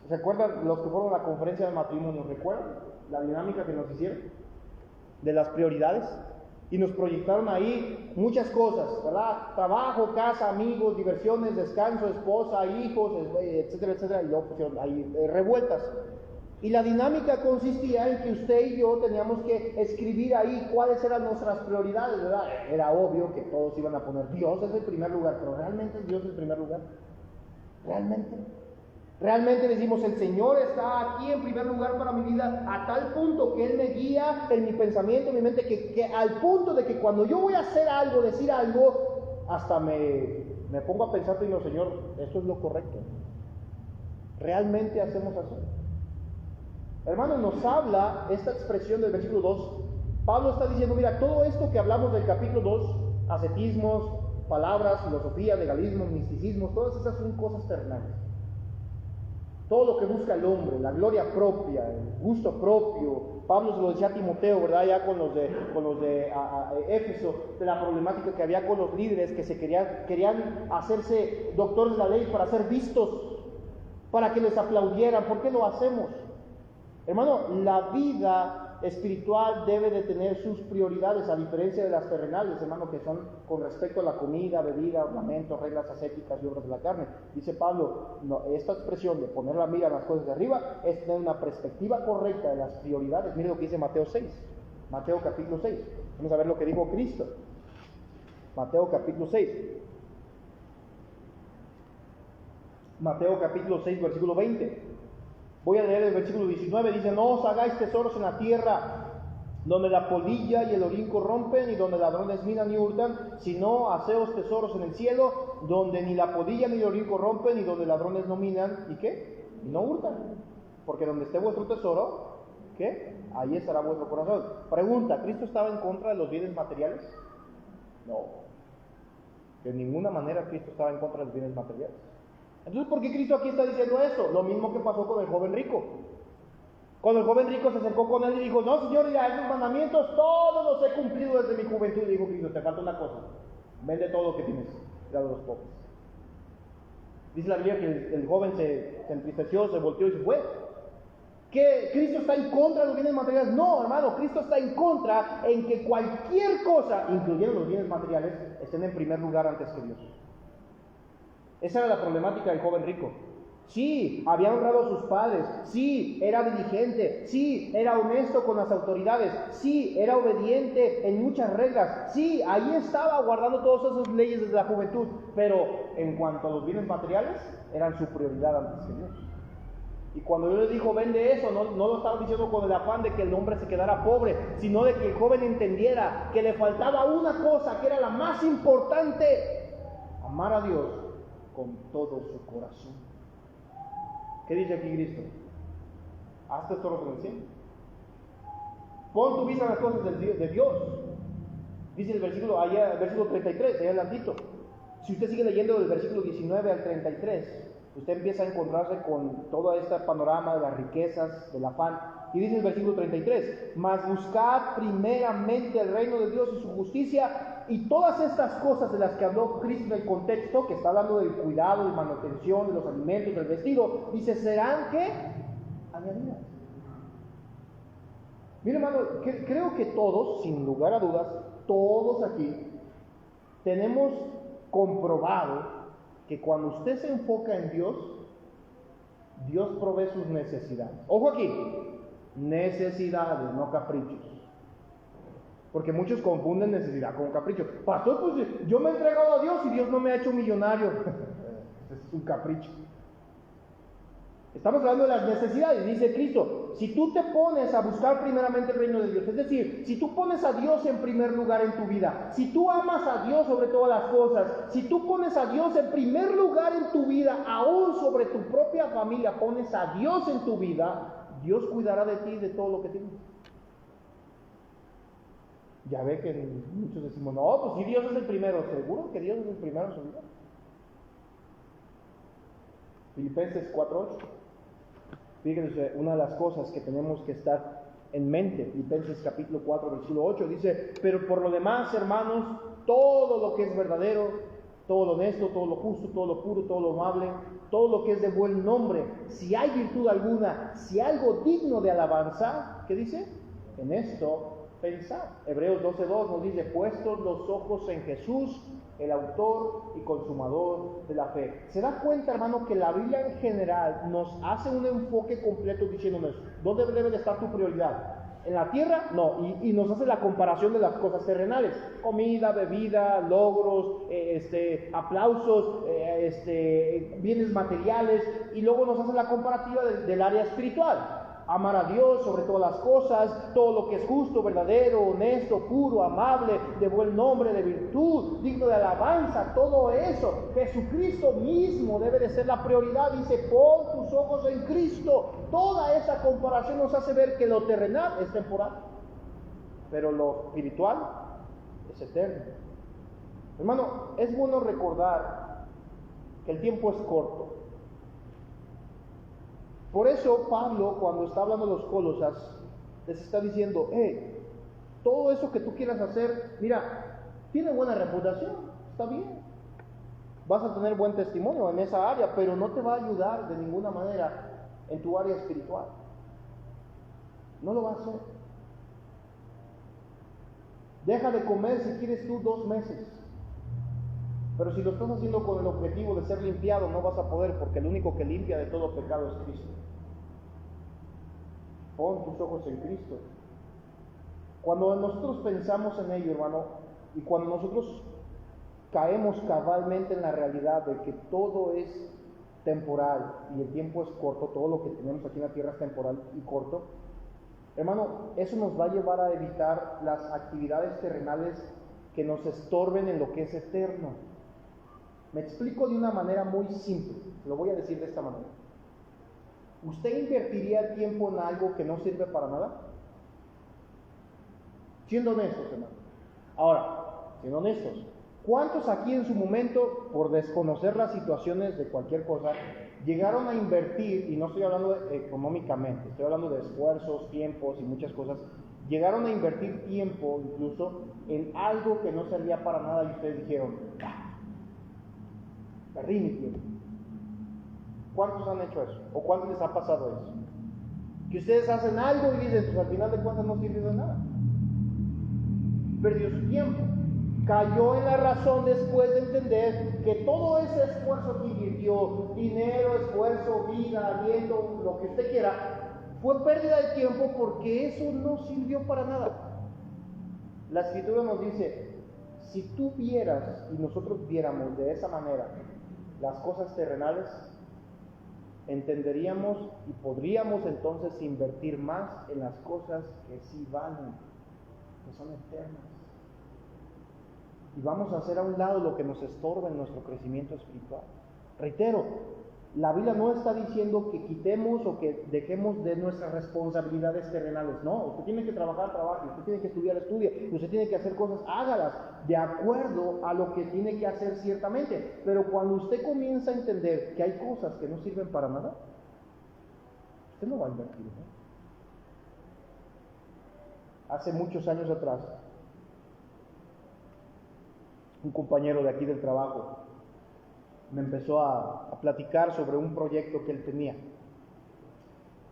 ¿Se acuerdan los que fueron a la conferencia de matrimonio? ¿Recuerdan la dinámica que nos hicieron? De las prioridades, y nos proyectaron ahí muchas cosas, ¿verdad? Trabajo, casa, amigos, diversiones, descanso, esposa, hijos, etcétera, etcétera, y luego pusieron ahí revueltas. Y la dinámica consistía en que usted y yo teníamos que escribir ahí cuáles eran nuestras prioridades, ¿verdad? Era obvio que todos iban a poner Dios es el primer lugar, pero ¿realmente es Dios el primer lugar? Realmente decimos, el Señor está aquí en primer lugar para mi vida, a tal punto que Él me guía en mi pensamiento, en mi mente, que al punto de que cuando yo voy a hacer algo, decir algo, hasta me pongo a pensar primero, Señor, esto es lo correcto. ¿Realmente hacemos así? Hermano, nos habla esta expresión del versículo 2. Pablo está diciendo, mira, todo esto que hablamos del capítulo 2, ascetismos, palabras, filosofía, legalismo, misticismo, todas esas son cosas terrenales. Todo lo que busca el hombre, la gloria propia, el gusto propio. Pablo se lo decía a Timoteo, ¿verdad? Ya con los de Éfeso, de la problemática que había con los líderes que querían hacerse doctores de la ley para ser vistos, para que les aplaudieran. ¿Por qué lo hacemos? Hermano, la vida espiritual debe de tener sus prioridades, a diferencia de las terrenales, hermano, que son con respecto a la comida, bebida, ornamentos, reglas ascéticas y obras de la carne. Dice Pablo, no, esta expresión de poner la mira en las cosas de arriba es tener una perspectiva correcta de las prioridades. Mire lo que dice Mateo 6, Mateo capítulo 6. Vamos a ver lo que dijo Cristo. Mateo capítulo 6. Mateo capítulo 6, versículo 20. Voy a leer el versículo 19, dice, no os hagáis tesoros en la tierra, donde la polilla y el orín corrompen y donde ladrones minan y hurtan, sino haceos tesoros en el cielo, donde ni la polilla ni el orín corrompen y donde ladrones no minan y ¿qué? Y no hurtan. Porque donde esté vuestro tesoro, ¿qué? Ahí estará vuestro corazón. Pregunta, ¿Cristo estaba en contra de los bienes materiales? No. De ninguna manera Cristo estaba en contra de los bienes materiales. Entonces, ¿por qué Cristo aquí está diciendo esto? Lo mismo que pasó con el joven rico. Cuando el joven rico se acercó con él y dijo, no, Señor, ya esos mandamientos todos los he cumplido desde mi juventud. Y dijo Cristo, te falta una cosa, vende todo lo que tienes, dale a los pobres. Dice la Biblia que el joven se entristeció, se volteó y se fue. ¿Que Cristo está en contra de los bienes materiales? No, hermano, Cristo está en contra en que cualquier cosa, incluyendo los bienes materiales, estén en primer lugar antes que Dios. Esa era la problemática del joven rico. Sí, había honrado a sus padres, sí, era diligente, sí, era honesto con las autoridades, sí, era obediente en muchas reglas, sí, ahí estaba guardando todas esas leyes desde la juventud, pero en cuanto a los bienes materiales, eran su prioridad antes que Dios. Y cuando Dios le dijo, vende eso, no lo estaba diciendo con el afán de que el hombre se quedara pobre, sino de que el joven entendiera que le faltaba una cosa, que era la más importante: amar a Dios con todo su corazón. ¿Qué dice aquí Cristo? Haz tesoros en el cielo. Pon tu vista en las cosas de Dios. Dice el versículo 33, allá adelantito. Si usted sigue leyendo del versículo 19 al 33, usted empieza a encontrarse con todo este panorama de las riquezas, del afán. Y dice el versículo 33, mas buscad primeramente el reino de Dios y su justicia, y todas estas cosas de las que habló Cristo en el contexto, que está hablando del cuidado, de manutención, de los alimentos, del vestido, dice, ¿serán qué? Añadidas. Mire, hermano, creo que todos, sin lugar a dudas, todos aquí, tenemos comprobado que cuando usted se enfoca en Dios, Dios provee sus necesidades. Ojo aquí, necesidades, no caprichos. Porque muchos confunden necesidad con capricho. Pastor, pues yo me he entregado a Dios y Dios no me ha hecho millonario. Es un capricho. Estamos hablando de las necesidades. Dice Cristo, si tú te pones a buscar primeramente el reino de Dios, es decir, si tú pones a Dios en primer lugar en tu vida, si tú amas a Dios sobre todas las cosas, si tú pones a Dios en primer lugar en tu vida, aún sobre tu propia familia, pones a Dios en tu vida, Dios cuidará de ti y de todo lo que tienes. Ya ve que muchos decimos, no, pues si Dios es el primero. ¿Seguro que Dios es el primero en su vida? Filipenses 4:8. Fíjense, una de las cosas que tenemos que estar en mente, Filipenses capítulo 4, versículo 8, dice, pero por lo demás, hermanos, todo lo que es verdadero, todo lo honesto, todo lo justo, todo lo puro, todo lo amable, todo lo que es de buen nombre, si hay virtud alguna, si algo digno de alabanza, ¿qué dice? En esto pensar. Hebreos 12:2 nos dice, puestos los ojos en Jesús, el autor y consumador de la fe. ¿Se da cuenta, hermano, que la Biblia en general nos hace un enfoque completo diciéndonos, ¿dónde debe de estar tu prioridad? ¿En la tierra? No, y nos hace la comparación de las cosas terrenales, comida, bebida, logros, aplausos, bienes materiales, y luego nos hace la comparativa del área espiritual. Amar a Dios sobre todas las cosas, todo lo que es justo, verdadero, honesto, puro, amable, de buen nombre, de virtud, digno de alabanza, todo eso. Jesucristo mismo debe de ser la prioridad. Dice, pon tus ojos en Cristo. Toda esa comparación nos hace ver que lo terrenal es temporal, pero lo espiritual es eterno. Hermano, es bueno recordar que el tiempo es corto. Por eso Pablo, cuando está hablando de los Colosas, les está diciendo, todo eso que tú quieras hacer, mira, tiene buena reputación, está bien, vas a tener buen testimonio en esa área, pero no te va a ayudar de ninguna manera en tu área espiritual. No lo va a hacer. Deja de comer si quieres tú 2 meses. Pero si lo estás haciendo con el objetivo de ser limpiado, no vas a poder, porque el único que limpia de todo pecado es Cristo. Pon tus ojos en Cristo. Cuando nosotros pensamos en ello, hermano, y cuando nosotros caemos cabalmente en la realidad de que todo es temporal y el tiempo es corto, todo lo que tenemos aquí en la tierra es temporal y corto, Hermano, eso nos va a llevar a evitar las actividades terrenales que nos estorben en lo que es eterno. Me explico de una manera muy simple, lo voy a decir de esta manera. ¿Usted invertiría el tiempo en algo que no sirve para nada? Siendo honestos, hermano. Ahora, siendo honestos, ¿cuántos aquí en su momento, por desconocer las situaciones de cualquier cosa, llegaron a invertir, y no estoy hablando económicamente, estoy hablando de esfuerzos, tiempos y muchas cosas, llegaron a invertir tiempo incluso en algo que no servía para nada y ustedes dijeron, perdí mi tiempo? ¿Cuántos han hecho eso? ¿O cuántos les ha pasado eso? Que ustedes hacen algo y dicen, pues al final de cuentas no sirvió de nada. Perdió su tiempo. Cayó en la razón después de entender que todo ese esfuerzo que invirtió, dinero, esfuerzo, vida, aliento, lo que usted quiera, fue pérdida de tiempo porque eso no sirvió para nada. La Escritura nos dice, si tú vieras y nosotros viéramos de esa manera las cosas terrenales, entenderíamos y podríamos entonces invertir más en las cosas que sí valen, que son eternas. Y vamos a hacer a un lado lo que nos estorba en nuestro crecimiento espiritual. Reitero, la Biblia no está diciendo que quitemos o que dejemos de nuestras responsabilidades terrenales. No, usted tiene que trabajar, trabaje, usted tiene que estudiar, estudie, usted tiene que hacer cosas, hágalas de acuerdo a lo que tiene que hacer ciertamente. Pero cuando usted comienza a entender que hay cosas que no sirven para nada, usted no va a invertir, ¿no? Hace muchos años atrás, un compañero de aquí del trabajo me empezó a platicar sobre un proyecto que él tenía.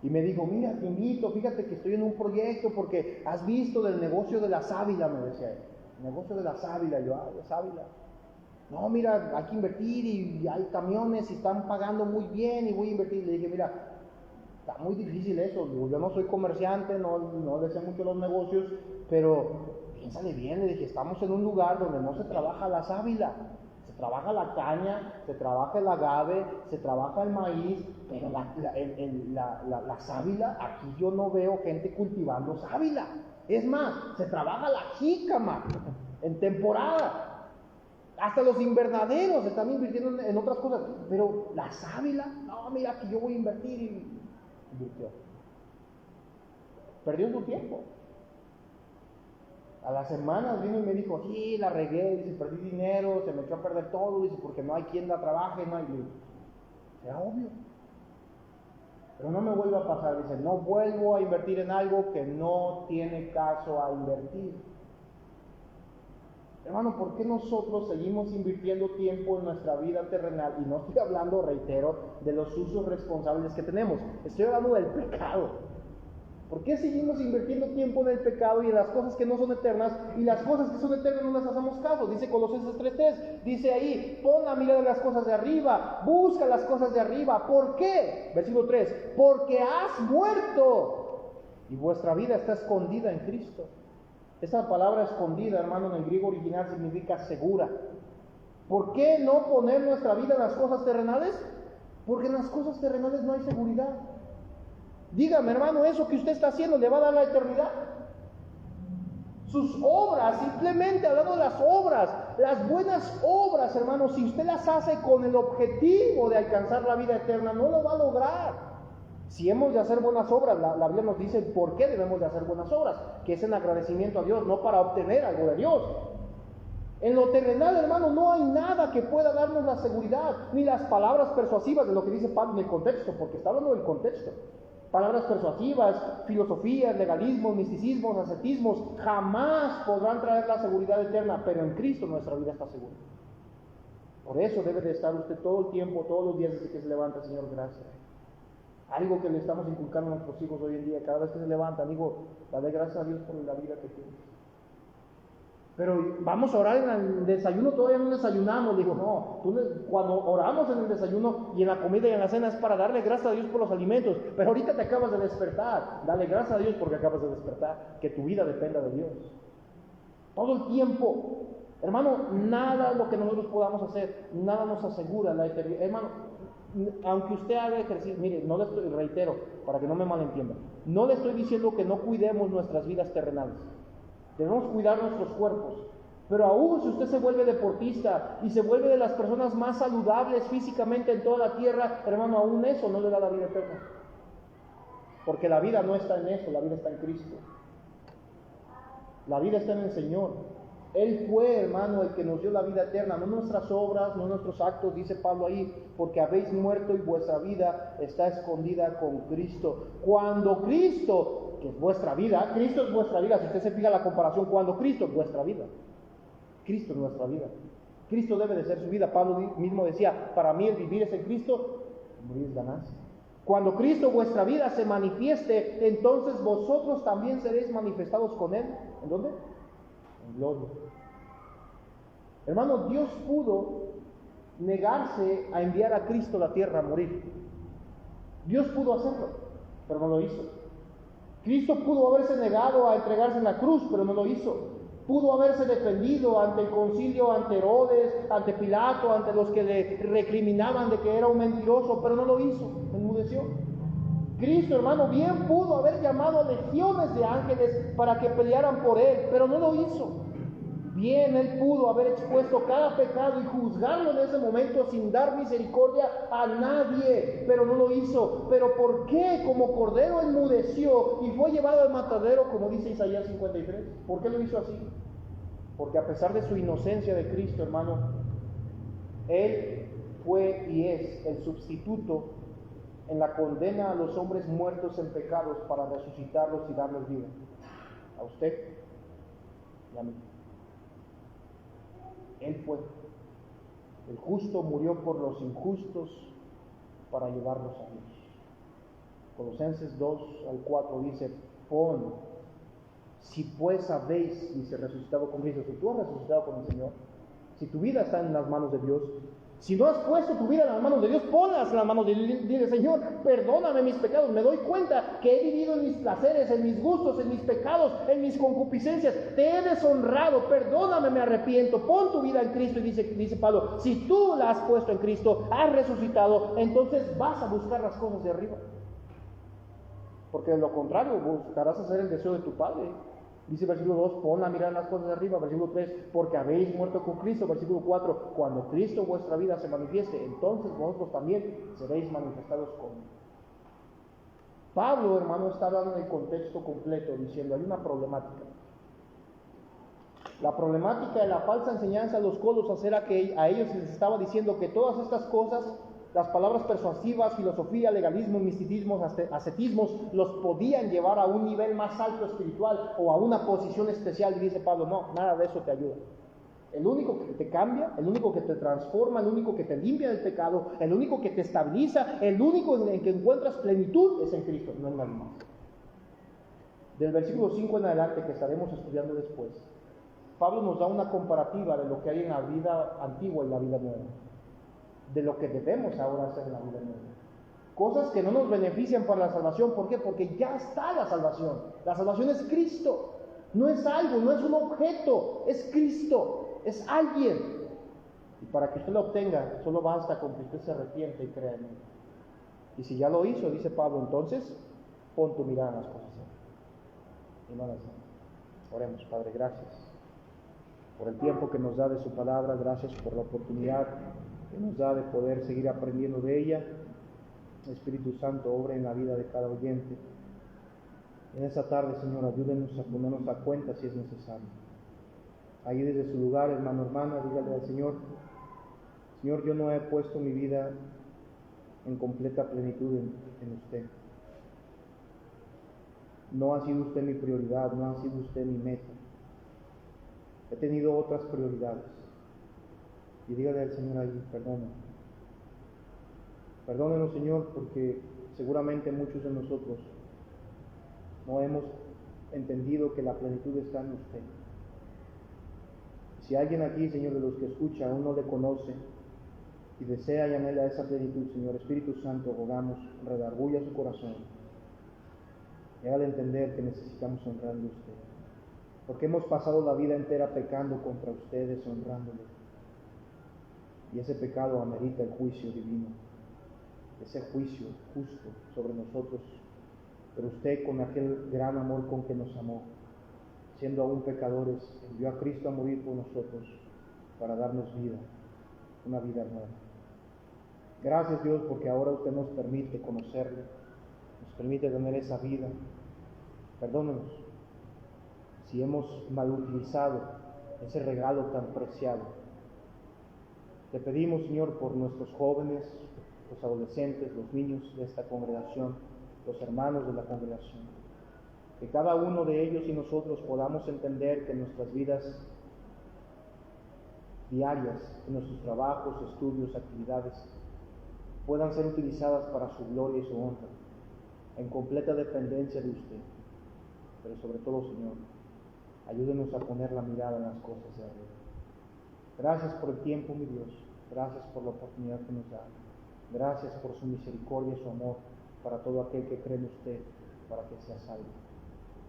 Y me dijo, mira, te invito, fíjate que estoy en un proyecto porque has visto del negocio de la sábila, me decía él. El negocio de la sábila. Yo, de sábila. No, mira, hay que invertir y hay camiones y están pagando muy bien y voy a invertir. Le dije, mira, está muy difícil eso. Yo no soy comerciante, no le sé mucho los negocios, pero piénsale bien. Le dije, estamos en un lugar donde no se trabaja la sábila. Se trabaja la caña, se trabaja el agave, se trabaja el maíz, pero la sábila, aquí yo no veo gente cultivando sábila. Es más, se trabaja la jícama en temporada. Hasta los invernaderos están invirtiendo en otras cosas, pero la sábila, no, mira que yo voy a invertir y invirtió. Perdió su tiempo. A las semanas vino y me dijo, sí, la regué, dice, perdí dinero, se me echó a perder todo, dice, porque no hay quien la trabaje, no hay... Era obvio. Pero no me vuelve a pasar, dice, no vuelvo a invertir en algo que no tiene caso a invertir. Hermano, ¿por qué nosotros seguimos invirtiendo tiempo en nuestra vida terrenal? Y no estoy hablando, reitero, de los usos responsables que tenemos. Estoy hablando del pecado. ¿Por qué seguimos invirtiendo tiempo en el pecado y en las cosas que no son eternas? Y las cosas que son eternas no las hacemos caso. Dice Colosenses 3:3, dice ahí, pon la mirada en las cosas de arriba, busca las cosas de arriba. ¿Por qué? Versículo 3, porque has muerto y vuestra vida está escondida en Cristo. Esa palabra escondida, hermano, en el griego original significa segura. ¿Por qué no poner nuestra vida en las cosas terrenales? Porque en las cosas terrenales no hay seguridad. Dígame, hermano, ¿eso que usted está haciendo le va a dar la eternidad? Sus obras, simplemente hablando de las obras, las buenas obras, hermano, si usted las hace con el objetivo de alcanzar la vida eterna, no lo va a lograr. Si hemos de hacer buenas obras, la Biblia nos dice por qué debemos de hacer buenas obras, que es en agradecimiento a Dios, no para obtener algo de Dios. En lo terrenal, hermano, no hay nada que pueda darnos la seguridad, ni las palabras persuasivas de lo que dice Pablo en el contexto, porque está hablando del contexto. Palabras persuasivas, filosofías, legalismos, misticismos, ascetismos, jamás podrán traer la seguridad eterna, pero en Cristo nuestra vida está segura. Por eso debe de estar usted todo el tiempo, todos los días desde que se levanta, Señor, gracias. Algo que le estamos inculcando a nuestros hijos hoy en día, cada vez que se levantan, digo, dale gracias a Dios por la vida que tienes. Pero vamos a orar en el desayuno, todavía no desayunamos. Digo, no, cuando oramos en el desayuno y en la comida y en la cena es para darle gracias a Dios por los alimentos. Pero ahorita te acabas de despertar, dale gracias a Dios porque acabas de despertar, que tu vida dependa de Dios. Todo el tiempo, hermano, nada lo que nosotros podamos hacer, nada nos asegura la eternidad. Hermano, aunque usted haga ejercicio, mire, no le estoy, reitero, para que no me malentienda, no le estoy diciendo que no cuidemos nuestras vidas terrenales. Debemos cuidar nuestros cuerpos. Pero aún si usted se vuelve deportista y se vuelve de las personas más saludables físicamente en toda la tierra, hermano, aún eso no le da la vida eterna. Porque la vida no está en eso, la vida está en Cristo. La vida está en el Señor. Él fue, hermano, el que nos dio la vida eterna, no nuestras obras, no nuestros actos, dice Pablo ahí, porque habéis muerto y vuestra vida está escondida con Cristo. Cuando Cristo, que es vuestra vida, Cristo es vuestra vida, si usted se fija la comparación, cuando Cristo es vuestra vida, Cristo es nuestra vida, Cristo debe de ser su vida. Pablo mismo decía, para mí el vivir es en Cristo, el morir es ganancia. Cuando Cristo vuestra vida se manifieste, entonces vosotros también seréis manifestados con Él. ¿En dónde? En gloria. Hermano, Dios pudo negarse a enviar a Cristo a la tierra a morir. Dios pudo hacerlo, pero no lo hizo. Cristo pudo haberse negado a entregarse en la cruz, pero no lo hizo. Pudo haberse defendido ante el concilio, ante Herodes, ante Pilato, ante los que le recriminaban de que era un mentiroso, pero no lo hizo, enmudeció. Cristo, hermano, bien pudo haber llamado a legiones de ángeles para que pelearan por Él, pero no lo hizo. Bien, Él pudo haber expuesto cada pecado y juzgarlo en ese momento sin dar misericordia a nadie, pero no lo hizo. ¿Pero por qué? Como cordero enmudeció y fue llevado al matadero, como dice Isaías 53. ¿Por qué lo hizo así? Porque a pesar de su inocencia de Cristo, hermano, Él fue y es el sustituto en la condena a los hombres muertos en pecados para resucitarlos y darles vida. A usted y a mí. Él fue. El justo murió por los injustos para llevarlos a Dios. Colosenses 2:4 dice, si pues habéis, dice, resucitado con Cristo, si tú has resucitado con el Señor, si tu vida está en las manos de Dios, si no has puesto tu vida en las manos de Dios, ponlas en las manos de Dios. Dile, Señor, perdóname mis pecados. Me doy cuenta que he vivido en mis placeres, en mis gustos, en mis pecados, en mis concupiscencias. Te he deshonrado. Perdóname, me arrepiento. Pon tu vida en Cristo. Y dice Pablo, si tú la has puesto en Cristo, has resucitado, entonces vas a buscar las cosas de arriba. Porque de lo contrario, buscarás hacer el deseo de tu Padre. Dice versículo 2, pon a mirar las cosas de arriba. Versículo 3, porque habéis muerto con Cristo. Versículo 4, cuando Cristo vuestra vida se manifieste, entonces vosotros también seréis manifestados con Él. Pablo, hermano, está hablando en el contexto completo, diciendo, hay una problemática. La problemática de la falsa enseñanza de los Colosas era que a ellos les estaba diciendo que todas estas cosas, las palabras persuasivas, filosofía, legalismo, misticismo, ascetismos, los podían llevar a un nivel más alto espiritual o a una posición especial. Y dice Pablo, no, nada de eso te ayuda. El único que te cambia, el único que te transforma, el único que te limpia del pecado, el único que te estabiliza, el único en el que encuentras plenitud es en Cristo, no en nadie más. Del versículo 5 en adelante, que estaremos estudiando después, Pablo nos da una comparativa de lo que hay en la vida antigua y la vida nueva, de lo que debemos ahora hacer en la vida nueva. Cosas que no nos benefician para la salvación. ¿Por qué? Porque ya está la salvación. La salvación es Cristo. No es algo, no es un objeto, es Cristo, es alguien. Y para que usted lo obtenga, solo basta con que usted se arrepiente y crea en Él. Y si ya lo hizo, dice Pablo, entonces pon tu mirada en las cosas. Oremos. Padre, gracias por el tiempo que nos da de su palabra, gracias por la oportunidad que nos da de poder seguir aprendiendo de ella. Espíritu Santo, obra en la vida de cada oyente. En esta tarde, Señor, ayúdenos a ponernos a cuenta si es necesario. Ahí desde su lugar, hermano, hermana, dígale al Señor, Señor, yo no he puesto mi vida en completa plenitud en usted. No ha sido usted mi prioridad, no ha sido usted mi meta. He tenido otras prioridades. Y dígale al Señor ahí, perdónanos. Perdónenos, Señor, porque seguramente muchos de nosotros no hemos entendido que la plenitud está en usted. Si alguien aquí, Señor, de los que escucha aún no le conoce y desea y anhela esa plenitud, Señor, Espíritu Santo, rogamos, redarguya su corazón y hágale entender que necesitamos honrarle a usted. Porque hemos pasado la vida entera pecando contra usted, deshonrándole. Y ese pecado amerita el juicio divino. ese juicio justo sobre nosotros, pero usted, con aquel gran amor con que nos amó, siendo aún pecadores, envió a Cristo a morir por nosotros para darnos vida, una vida nueva. Gracias, Dios, porque ahora usted nos permite conocerle, nos permite tener esa vida. Perdónenos si hemos mal utilizado ese regalo tan preciado. Te pedimos, Señor, por nuestros jóvenes, los adolescentes, los niños de esta congregación, los hermanos de la congregación, que cada uno de ellos y nosotros podamos entender que nuestras vidas diarias, en nuestros trabajos, estudios, actividades, puedan ser utilizadas para su gloria y su honra, en completa dependencia de usted. Pero sobre todo, Señor, ayúdenos a poner la mirada en las cosas de arriba. Gracias por el tiempo, mi Dios. Gracias por la oportunidad que nos da. Gracias por su misericordia y su amor para todo aquel que cree en usted, para que sea salvo.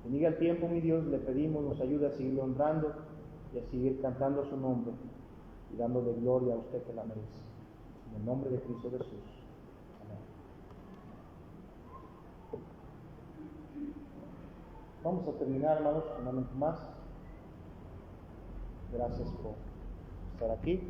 Bendiga el tiempo, mi Dios, le pedimos, nos ayude a seguir honrando y a seguir cantando su nombre y dándole gloria a usted que la merece. En el nombre de Cristo Jesús. Amén. Vamos a terminar, hermanos, un momento más. Gracias por estar aquí.